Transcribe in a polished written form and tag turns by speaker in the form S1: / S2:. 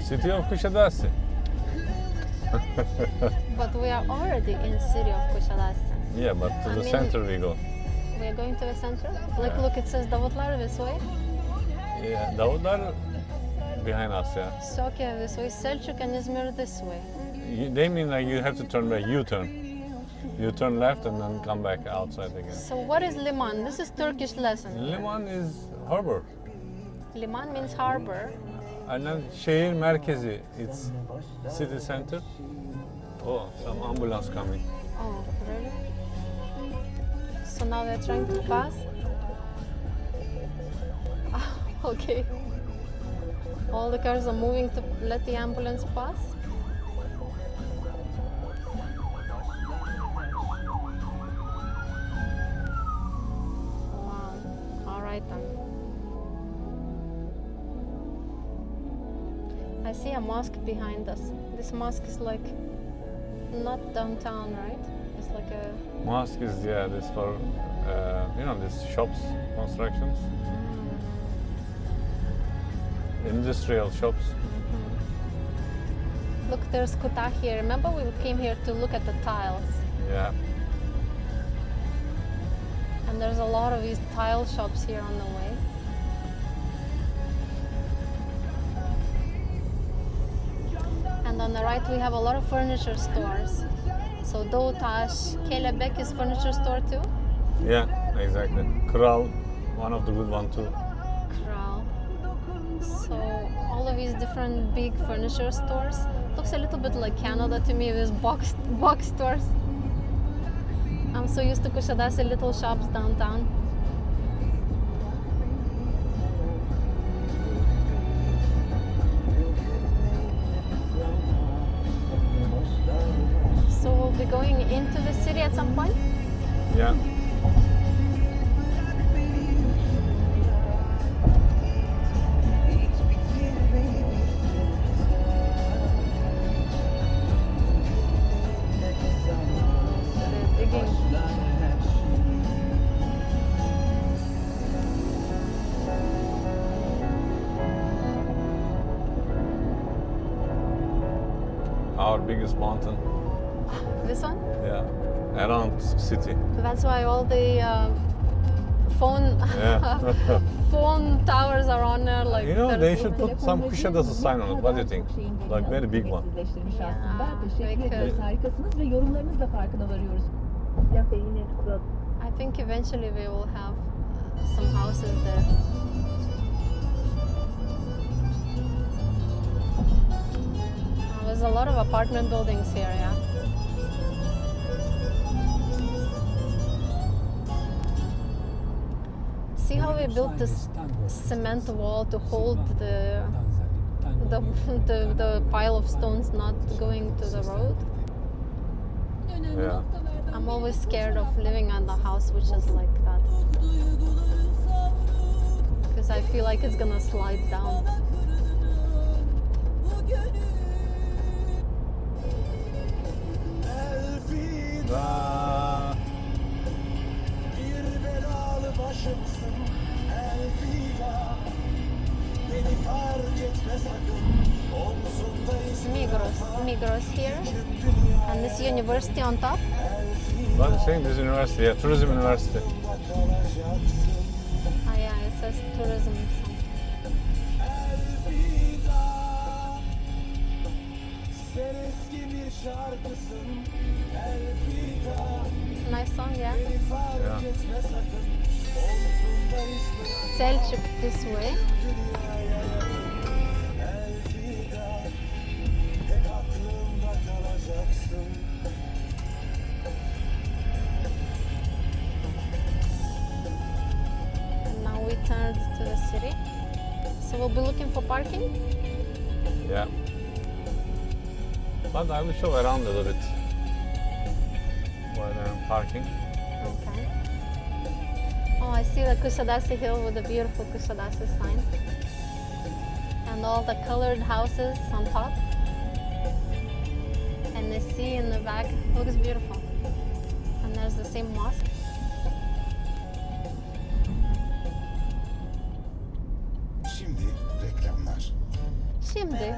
S1: City of Kuşadası.
S2: But we are already in City of Kuşadası.
S1: Yeah, but to the center we go.
S2: We are going to the center. Like,
S1: Yeah.
S2: look, it says Davutlar this way.
S1: Yeah, Davutlar behind us, yeah.
S2: Sokya this way. Selçuk and Izmir this way.
S1: They mean like you have to turn back, U-turn. You turn left and then come back outside again.
S2: So what is liman? This is Turkish lesson.
S1: Liman is harbor.
S2: Liman means harbor.
S1: And then şehir merkezi, it's city center. Oh, some ambulance coming.
S2: Oh, really? So now they're trying to pass? Okay. All the cars are moving to let the ambulance pass? Wow. All right then. I see a mosque behind us. This mosque is like not downtown, right? It's like a...
S1: Mosque is, yeah, this for, this shops, constructions. Industrial shops.
S2: Look, there's Kuta here. Remember we came here to look at the tiles?
S1: Yeah.
S2: And there's a lot of these tile shops here on the way. And on the right we have a lot of furniture stores. So Doğutaş, Kelebek is furniture store too?
S1: Yeah, exactly. Kral, one of the good one too.
S2: Kral. So all of these different big furniture stores. Looks a little bit like Canada to me, these box stores. I'm so used to Kuşadası little shops downtown. So we'll be going into the city at some point?
S1: Yeah.
S2: They're digging.
S1: Our biggest mountain.
S2: This one?
S1: Yeah. Around city.
S2: That's why all the phone
S1: Yeah.
S2: phone towers are on there. Like
S1: They
S2: there's-
S1: should put some Kuşadası sign on it. What do you think? Like very big one.
S2: Yeah,
S3: Teşekkür
S2: they
S3: ederiz.
S2: could.
S3: Harikasınız ve yorumlarınızla farkına varıyoruz.
S2: I think eventually we will have some houses there. There's a lot of apartment buildings here, yeah. See how we built this cement wall to hold the pile of stones not going to the road?
S1: Yeah.
S2: I'm always scared of living in a house which is like that. Because I feel like it's gonna slide down.
S1: Elvida.
S4: Bir belalı başımsın elvida. Beni fark etme sakın. Omzunda
S2: Migros here, and this university on top.
S1: What I'm saying, this university, yeah, tourism university.
S2: Ah yeah, it says tourism.
S4: elvida. Sen eski bir şarkısın elvida.
S2: Nice song, yeah.
S4: Beni fark
S1: Yeah.
S4: etme sakın. Omzunda ismi
S2: Selçuk this way.
S4: elvida. Hep aklımda kalacaksın.
S2: And now we turned to the city. So we'll be looking for parking.
S1: Yeah. But I will show around a little bit. Where I'm parking.
S2: Okay. Oh, I see the Kuşadası hill with the beautiful Kuşadası sign. And all the colored houses on top. And the sea in the back looks beautiful. And there's the same mosque.
S4: Şimdi reklamlar.
S2: Şimdi